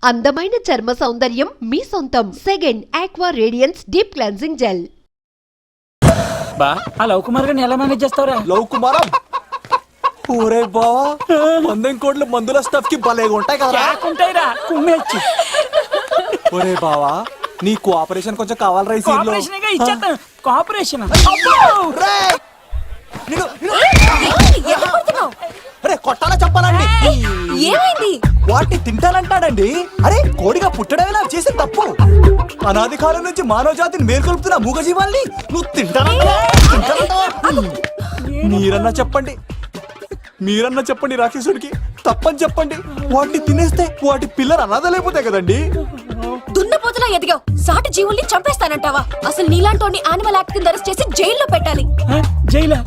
అందమైన చర్మ సౌందర్యం మీ సొంతం. Second aqua radiance deep cleansing gel. బా ఆ లవ్ కుమార్ గారిని ఎలా మేనేజ్ చేస్తావురా? లవ్ కుమారా? ఊరే బావా, 100 కోట్ల మందుల స్టఫ్ కి భలేగా ఉంటాయి కదా. ఉంటాయిరా కుమ్మేచ్చి. ఒరే బావా, నీ కోఆపరేషన్ కొంచెం కావాలి రైస్. కోఆపరేషన్ గా ఇచ్చేస్తాను. కోఆపరేషన్ అరే కొట్టాలా చెప్పాలండి? ఏమైంది? వాటిని తింటానంటాడండి. అరే కోడిగా పుట్టడమే నాకు చేసిన తప్పు. అనాది కాలం నుంచి మానవ జాతిని మేల్కొల్పుతున్న మూగజీవాల్ని నువ్వు తింటానంటా? మీరన్నా చెప్పండి రాక్షసుడికి. తప్పని చెప్పండి. వాటిని తినేస్తే వాటి పిల్లలు అనాథలైపోతాయి కదండి. దున్నపోతులా ఎదిగావు, సాటి జీవుల్ని చంపేస్తానంటావా? అసలు నీలాంటి యానిమల్ యాక్ట్ కింద అరెస్ట్ చేసి జైల్లో పెట్టాలి. జైలా?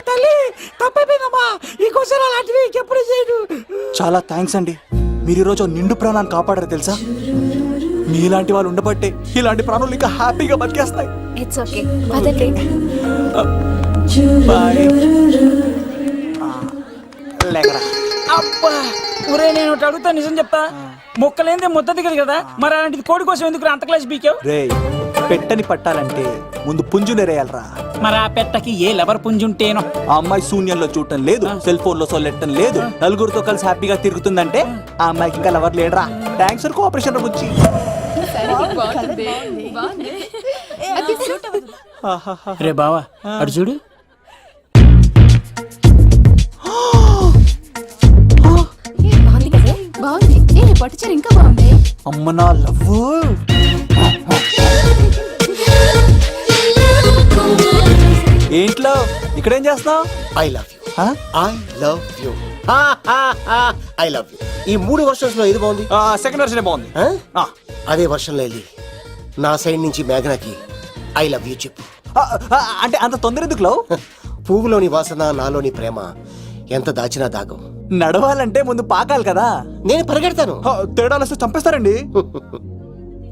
తల్లి తప్పైపోయిందమ్మా, ఇంకోసారి అలాంటివి ఎప్పుడు చేయడు. చాలా థ్యాంక్స్ అండి, మీరు ఈరోజు నిండు ప్రాణాన్ని కాపాడారు తెలుసా. మీలాంటి వాళ్ళు ఉండబట్టే ఇలాంటి ప్రాణులు ఇంకా హ్యాపీగా బతికేస్తాయి. ఇట్స్ ఓకే, పదండి. అబ్బా ఒరే, నేను ఒకటి అడుగుతా, నిజం చెప్తా. మొక్కలేందే ముద్ద దిగదు కదా, మరి అలాంటిది కోడి కోసం ఎందుకు అంత క్లాస్ బీకావు? రే, పెట్టని పట్టాలంటే ముందు పుంజు నెరేయాలరా. మరి ఆ పెట్టకి ఏ లవర్ పుంజుంటేనో. ఆ అమ్మాయి శూన్యంలో చూడటం లేదు, సెల్ ఫోన్ లో సొల్లెట్టడం లేదు, నలుగురితో కలిసి హ్యాపీగా తిరుగుతుందంటే ఆ అమ్మాయికి ఇంకా లవర్ లేడరా. థ్యాంక్స్ ఫర్ కోఆపరేషన్ గురించి. రే బావా, అడు చూడు. పట్టుచారు ఇంకా బాగుంది. అమ్మ నా లవ్. ఏంట్లో ఇక్కడేం చేస్తున్నావు? I love you, I love you, I love you. ఈ 3 వర్షన్స్ లో ఏది బాగుంది? సెకండ్ వర్షన్ బాగుంది. అదే వర్షంలో వెళ్ళి నా సైడ్ నుంచి మేఘనాకి ఐ లవ్ యూ చెప్పు. అంటే అంత తొందర ఎందుకు లవ్? పువ్వులోని వాసన, నాలోని ప్రేమ ఎంత దాచినా దాగం. నడవాలంటే ముందు పాకాలి కదా. నేను పరిగెడతాను. తేడాలు వస్తే చంపేస్తారండి.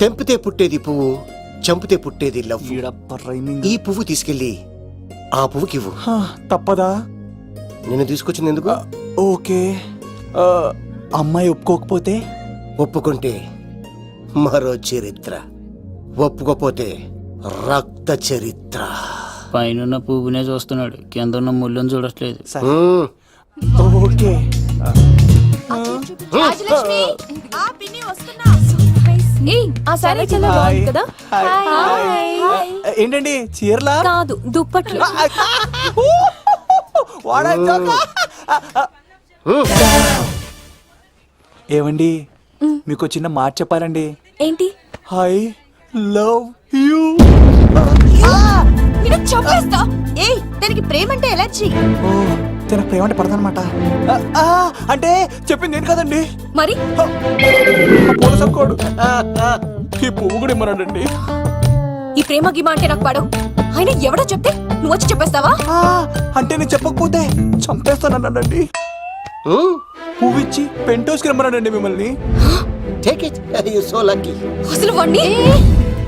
తెంపితే పుట్టేది పువ్వు, చంపితే పుట్టేది లవ్. ఈ పువ్వు తీసుకెళ్ళి ఆ పువ్వుకి ఇవ్వు. తప్పదా? నిన్ను తీసుకొచ్చింది ఎందుకు? ఓకే, అమ్మాయి ఒప్పుకోకపోతే? ఒప్పుకుంటే మరో చరిత్ర, ఒప్పుకోపోతే రక్త చరిత్ర. పైన పువ్వునే చూస్తున్నాడు, కింద ఉన్న ముళ్ళని చూడట్లేదు. ఓకే. ఏంటండి చీరలా? కాదు, దుప్పట్లు. ఏమండి, మీకు చిన్న మాట చెప్పాలండి. ఏంటి? I love you. చంపేస్తా. ఏయ్, దానికి ప్రేమ అంటే ఎలర్జీ. తన ప్రేమ అంటే పడదనమాట. అంటే చెప్పింది నేను కదండి, మరి కోడు. ఈ పువ్వు కూడా ఇమ్మన్నాడండి. ఈ ప్రేమ గిమ అంటే నాకు పడవు. అయినా ఎవడో చెప్తే నువ్వు వచ్చి చెప్పేస్తావా? అంటే నేను చెప్పకపోతే చంపేస్తానండి. పువ్వు ఇచ్చి పెంటోస్కి రమ్మన్నాడండి మిమ్మల్ని. Take it, you so lucky. అసలు వాణ్ణి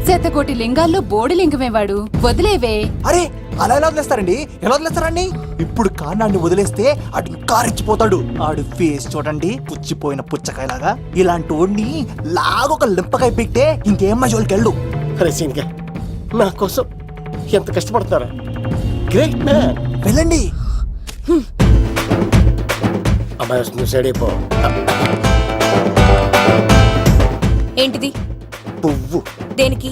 శతకోటి లింగాల్లో బోడి లింగమేవాడు, వదిలేవే. అరే అలా ఎలా వదిలేస్తారండి? ఎలా వదిలేస్తారండి? ఇప్పుడు కాన్నాడిని వదిలేస్తే అటు ఇంకా రెచ్చిపోతాడు. ఆడు ఫేస్ చూడండి, పుచ్చిపోయిన పుచ్చకాయలాగా. ఇలాంటి వాడిని లాగొక లింపకాయ పెట్టే ఇంకేం జోలికి వెళ్ళు. సీన్గా నా కోసం ఎంత కష్టపడతారా? Great man. వెళ్ళండి. అమ్మాయి వస్తుంది, సైడ్ అయిపో. ఏంటిది? పువ్వు. దేనికి?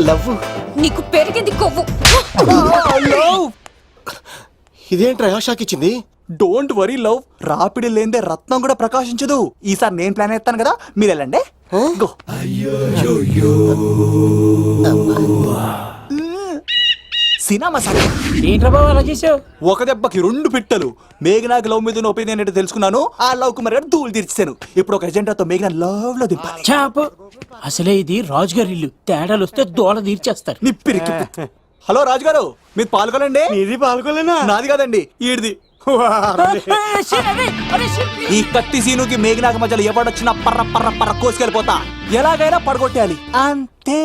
లవ్. నీకు పెరిగింది కొవ్వు. ఇదేంట్రా షాక్ ఇచ్చింది? డోంట్ వరీ లవ్, రాపిడి లేదే రత్నం కూడా ప్రకాశించదు. ఈసారి నేను ప్లాన్ ఎత్తాను కదా, మీరు వెళ్ళండి. గో. సినిమా సార్ ఏంట్రా బాబు అలా చేసావు? ఒక దెబ్బకి 2 పిట్టలు. మేఘనాకి లవ్ మీద ఒపీనియన్ ఏంటో తెలుసుకున్నాను. ఆ లవ్ కుమార్ గారు ధూళి తీర్చాను. ఇప్పుడు ఒక ఎజెండాతో మేఘనా లవ్ లో దింపాలి. చాపు. అసలే ఇది రాజుగారి ఇల్లు, తేడాలు వస్తే దోళ తీర్చేస్తారు. నిప్పిరికి. హలో రాజుగారు, మీరు పాల్గొనండి. ఇది పాల్గొలేనా? నాది కాదండి, ఈడిది. ఈ కత్తి సీనుకి మేఘనాకి మధ్యలో ఎవడొచ్చినా పర్ర పర్ర పర్ర కోసుకెళ్ళిపోతా. ఎలాగైనా పడగొట్టాలి అంతే.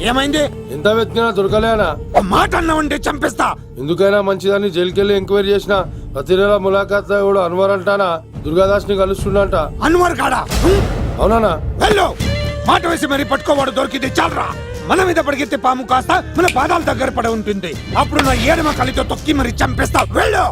ఏమైంది? ఎంత వెతికినా దొరకలేనా? మాట అన్నావంటే చంపేస్తా. ఎందుకైనా మంచిదని జైలుకెళ్ళి ఎంక్వైరీ చేసిన ప్రతి నెల ములాఖాత్ కూడా అన్వర్ అంటానా దుర్గాదాస్ ని కలుస్తుండంట. అన్వర్ కాడా? అవునా? వెళ్ళు, మాట వేసి మరి పట్టుకోవాడు దొరికింది చాలరా. మన మీద పడిగితే పాము కాస్త మన పాదాల దగ్గర పడి ఉంటుంది. అప్పుడు నా ఏడమ కలితో తొక్కి మరి చంపేస్తా. వెళ్ళు.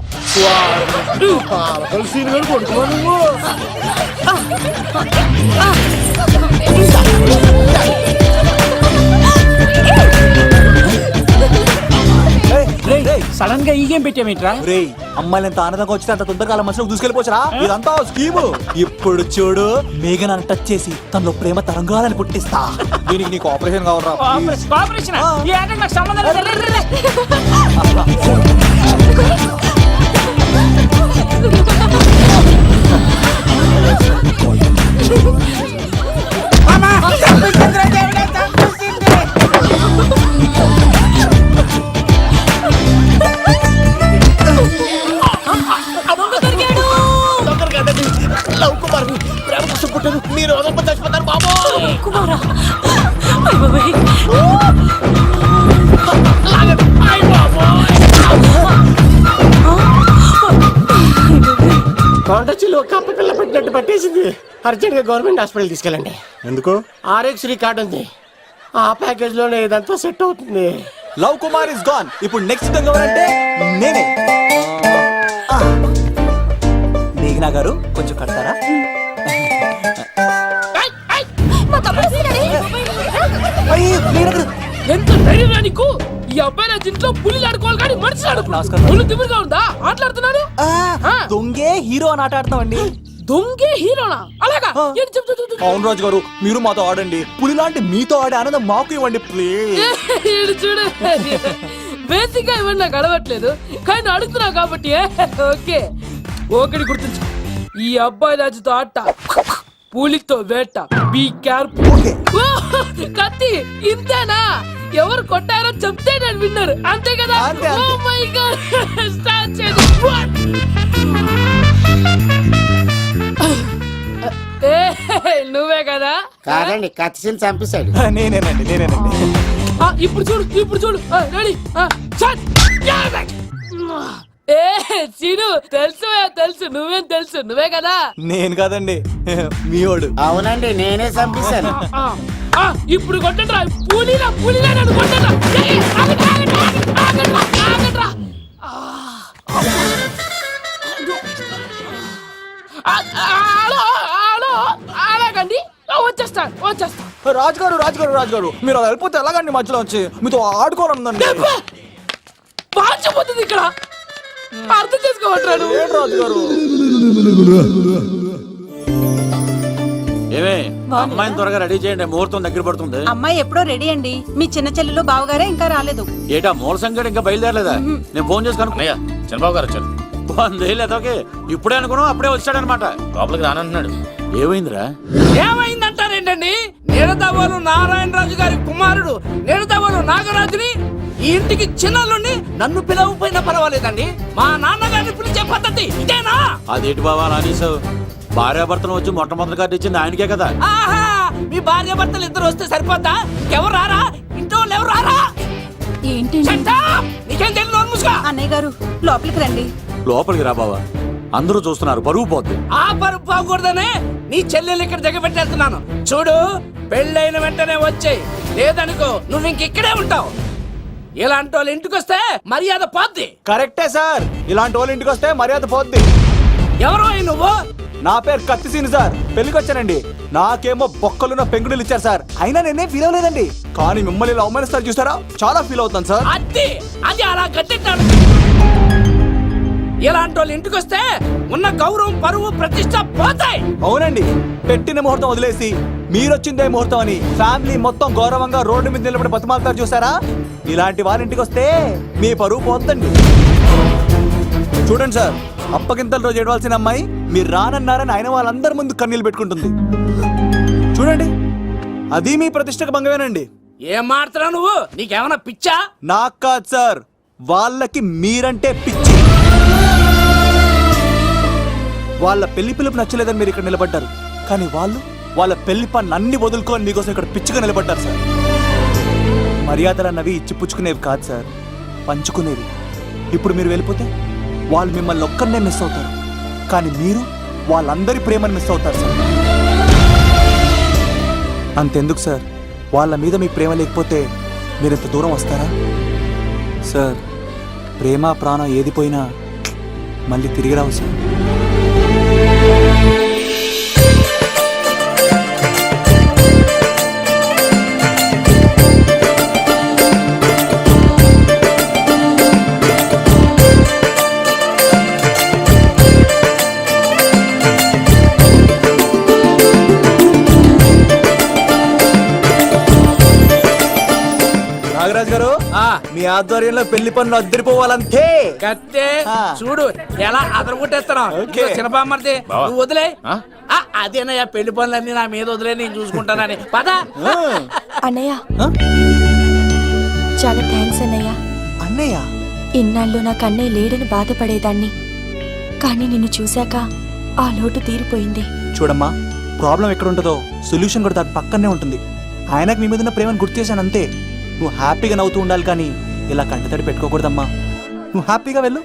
సడన్ గా ఈ గేమ్ పెట్టామేంట్రా? రే అమ్మాయిలు ఎంత ఆనందంగా వచ్చితే అంత తొందరగా అలా మనసులో దూసుకెళ్ళిపోవచ్చురా. ఇదంతా స్కీము. ఇప్పుడు చూడు, మేఘన్ అని టచ్ చేసి తనలో ప్రేమ తరంగాలని పుట్టిస్తా. దీనికి నీకు ఆపరేషన్ కావాలరా. కోఆపరేషన్ ఈ ఆటకు నాకు సంబంధం లేదు. రే, రే, రే. లవ్ కుమార్ ప్రేమ కోసం పుట్టారు. మీరు వదలకపోతే చచ్చిపోతారు బాబు. కుమారా కొండచిలో కప్ప పిల్ల పెట్టినట్టు పట్టేసింది. అర్జెంట్ గా గవర్నమెంట్ హాస్పిటల్ తీసుకెళ్ళండి. ఎందుకు? ఆర్ఎక్స్ కార్డు ఉంది, ఆ ప్యాకేజ్ లోనే ఇదంతా సెట్ అవుతుంది. Love Kumar is gone. ఇప్పుడు నెక్స్ట్ దొంగ ఎవరంటే నేనే. మేఘనా గారు కొంచెం కడతారా? మా తమ్ముడు వస్తున్నాడే. అయ్యి, మేఘనా గారు. ఎంత ధైర్యం నీకు? ఈ అబ్బాయి నా ఇంట్లో పులిలు ఆడుకోవాలి కానీ మనిషి నమస్కారం. పులి తిమ్మిరిగా ఉందా? ఆటలాడుతున్నాడు. దొంగే హీరో అని ఆట ఆడుతున్నామండి. దొంగే హీరోనా? అలాగా? ఏంటి చెప్పు, చెప్పు, చెప్పు. అవును రాజు గారు, మీరు మాతో ఆడండి. పులి లాంటి మీతో ఆడే ఆనందం మాకు ఇవ్వండి ప్లీజ్. ఈడు చూడు, బేసిక్ గా ఇవన్నీ నాకు అడవట్లేదు కానీ అడుగుతున్నావు కాబట్టి ఓకే. ఒకటి గుర్తుంచు, ఈ అబ్బాయి రాజుతో ఆట, పులితో వేట. Be careful. కత్తి ఇంతేనా? ఎవరు కొట్టారో చెప్తే నేను విన్నారు, అంతే కదా? అంతే, అంతే. ఓ మై గాడ్, స్టార్ట్ చేయండి. నువ్వే కదా? కాదండి, కత్తిని చంపేశాడు. నేనేనండి. ఇప్పుడు చూడు, ఇప్పుడు చూడు. రెడీ? ఏ సీను, తెలుసు నువ్వేం తెలుసు, నువ్వే కదా? నేను కాదండి, మీవాడు. అవునండి, నేనే చంపేశాను. ఇప్పుడు కొట్టండి రా, పూలీలా నన్ను కొట్టండి రా. ఆగండ్రా. అలాగండి, వచ్చేస్తాను. రాజుగారు మీరు అలా వెళ్ళిపోతే ఎలాగండి? మధ్యలో వచ్చి మీతో ఆడుకోవాలనుందండి. మార్చిపోతుంది ఇక్కడ, అర్థం చేసుకోవట్రాడు. రాజుగారు, ఏమే అమ్మాయిని త్వరగా రెడీ చేయండి, ముహూర్తం దగ్గర పడుతుంది. అమ్మాయి ఎప్పుడో రెడీ అండి. మీ చిన్న చెల్లెలు బావగారే ఇంకా రాలేదు. ఏటా మూల సంగడి ఇంకా బయలుదేరలేదా? నేను ఫోన్ చేసి కనుక్కున్నాయా? చంద్రబాబు గారు వచ్చారు. లేదోకే ఇప్పుడే అనుకున్నాం, అప్పుడే వచ్చాడనమాట. లోపలికి రానంటున్నాడు. ఏమైందిరా? ఏమైందంటారేంటండి? నిడదవోలు నారాయణరాజు గారి కుమారుడు నిడదవోలు నాగరాజుని ఈ ఇంటికి చిన్నల్లుండి నన్ను పిలవకపోయినా పర్వాలేదండి, మా నాన్నగారిని పిలిచే పద్ధతి ఇదేనా? అదేంటి బాబా అనేసావు? భార్యాభర్తలు వచ్చి మొట్టమొదటి కార్డు ఇచ్చింది ఆయనకే కదా. ఆహా, మీ భార్య భర్తలు ఇద్దరు వస్తే సరిపోద్దా? ఎవరు రారా? ఇంట్లో వాళ్ళు ఎవరు రారా? ఏంటి నీకేం తెలియదు ముసుగా. అన్నయ్య గారు లోపలికి రండి. లోపలికి రా బావా, అందరూ చూస్తున్నారు, పరువు పోద్ది. ఆ పరుపు పోకూడదనే నీ చెల్లెలు ఇక్కడ దిగబెట్టేస్తున్నాను. చూడు, పెళ్ళైన వెంటనే వచ్చేయి, లేదనుకో నువ్వు ఇంకిక్కడే ఉంటావు. ఇలాంటి వాళ్ళు ఇంటికి వస్తే మర్యాద పోద్ది. కరెక్టే సార్, ఇలాంటి వాళ్ళ ఇంటికి వస్తే మర్యాద పోద్ది. ఎవరో నువ్వు? నా పేరు కత్తిసీని సార్, పెళ్లికి వచ్చానండి. నాకేమో బొక్కలున్న పెంగుడులు ఇచ్చారు సార్, అయినా నేనే ఫీల్ అవ్వలేదండి. కానీ మిమ్మల్ని ఇలా అవమానిస్తారు చూసారా, చాలా ఫీల్ అవుతాను సార్. అది అలా గట్టెట్టాడు. ఇలాంటి వాళ్ళు ఇంటికి వస్తే ఉన్న గౌరవం, పరువు, ప్రతిష్ట పోతాయి. అవునండి, పెట్టిన ముహూర్తం వదిలేసి మీరొచ్చిందే ముహూర్తం అని ఫ్యామిలీ మొత్తం గౌరవంగా రోడ్డు మీద నిలబడి బతిమాలుతారు చూసారా, ఇలాంటి వారి ఇంటికి వస్తే మీ పరువు పోతండి. చూడండి సార్, అప్పగింతల రోజు ఏడవలసిన అమ్మాయి మీరు రానన్నారని ఆయన వాళ్ళందరి ముందు కన్నీళ్ళు పెట్టుకుంటుంది. చూడండి, అది మీ ప్రతిష్టకు భంగమేనండి. ఏం మాట్లాడుతున్నావు నువ్వు? నీకేమన్నా పిచ్చా? నాకు కాదు సార్, వాళ్ళకి మీరంటే పిచ్చి. వాళ్ళ పెళ్లి పిలుపు నచ్చలేదని మీరు ఇక్కడ నిలబడ్డారు, కానీ వాళ్ళు వాళ్ళ పెళ్లి పనులు అన్ని వదులుకొని మీకోసం ఇక్కడ పిచ్చిగా నిలబడ్డారు సార్. మర్యాదలు అన్నవి ఇచ్చిపుచ్చుకునేవి కాదు సార్, పంచుకునేవి. ఇప్పుడు మీరు వెళ్ళిపోతే వాళ్ళు మిమ్మల్ని ఒక్కరినే మిస్ అవుతారు, కానీ మీరు వాళ్ళందరి ప్రేమను మిస్ అవుతారు సార్. అంతెందుకు సార్, వాళ్ళ మీద మీకు ప్రేమ లేకపోతే మీరు ఇంత దూరం వస్తారా సార్? ప్రేమ ప్రాణం ఏది పోయినా మళ్ళీ తిరిగి రావు సార్. నాగరాజ్ గారు, మీ ఆధ్వర్యంలో పెళ్లి పనులు అద్దరిపోవాలంతే. కత్తే ఆ. చూడు ఎలా అదరగొట్టేస్తాను. ఓకే. చిన్నపామర్ది నువ్వు వదిలే. అదేనయ్యా పెళ్లి పనులన్నీ నా మీద వదిలే, నేను చూసుకుంటానని పద. అన్నయ్య ఆ? చాలా థ్యాంక్స్ అన్నయ్య. అన్నయ్య ఇన్నాళ్ళు నాకు అన్నయ్య లేడని బాధపడేదాన్ని, కానీ నిన్ను చూశాక ఆ లోటు తీరిపోయింది. చూడమ్మా, ప్రాబ్లం ఎక్కడ ఉంటుందో సొల్యూషన్ కూడా దాని పక్కనే ఉంటుంది. ఆయనకు మీ మీద ఉన్న ప్రేమను గుర్తు చేశాను అంతే. నువ్వు హ్యాపీగా నవ్వుతూ ఉండాలి, కానీ ఇలా కంటతడి పెట్టుకోకూడదమ్మా. నువ్వు హ్యాపీగా వెళ్ళు.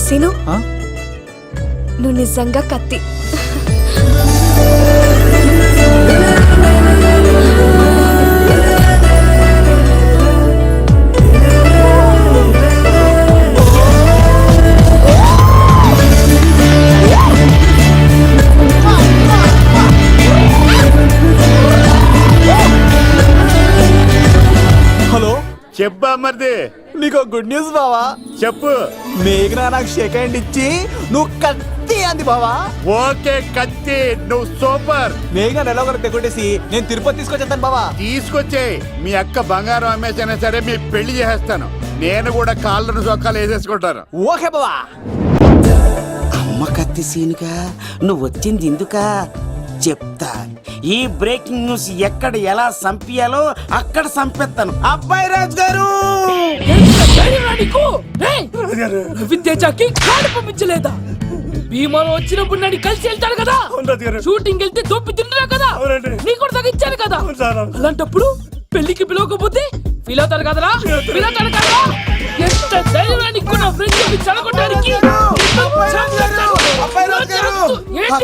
సిను, ఆ? నువ్వు నిజంగా కత్తి. హలో, చెప్పా మరిది, నీకు గుడ్ న్యూస్ బావా. చెప్పు. మేఘనా నాకు షేక్ హ్యాండ్ ఇచ్చి నువ్వు కత్తి అంది బావా. ఓకే కత్తి, నువ్వు సూపర్. మేఘనా ఎలా ఒకరు తెగొట్టేసి నేను తిరుపతి తీసుకొచ్చేస్తాను బావా. తీసుకొచ్చే మీ అక్క బంగారం అమ్మేసైనా సరే మీ పెళ్లి చేసేస్తాను. నేను కూడా కాళ్ళను చొక్కాలు వేసేసుకుంటాను. ఓకే బావా. అమ్మ కత్తి సీనుగా నువ్వు వచ్చింది ఎందుకా చెప్తా. ఈ బ్రేకింగ్ న్యూస్ ఎక్కడ ఎలా సంపియాలో అక్కడ సంపెత్తాను. అబ్బాయి రాజు గారు, రవితేజకి కాడు పంపించలేదా? భీమాలో వచ్చినప్పుడు నన్ను కలిసి వెళ్తాడు కదా, షూటింగ్ వెళ్తే దొప్పి తింటున్నా కదా, నీకు కూడా తగ్గించాను కదా. అలాంటప్పుడు పెళ్లికి పిలవకపోతే ఫీల్ అవుతారు కదరా, ఫీల్ అవుతారు కదరా. ఎంత ధైర్యానికి నా ఫ్రెండ్ చదవడానికి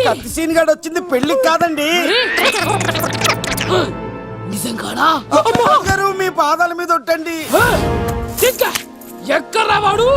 కత్తి సీన్ గాడు వచ్చింది పెళ్లికి కాదండి. నిజంగానా? గారు మీ పాదాల మీద ఒట్టండి. ఎక్కడ్రా వాడు?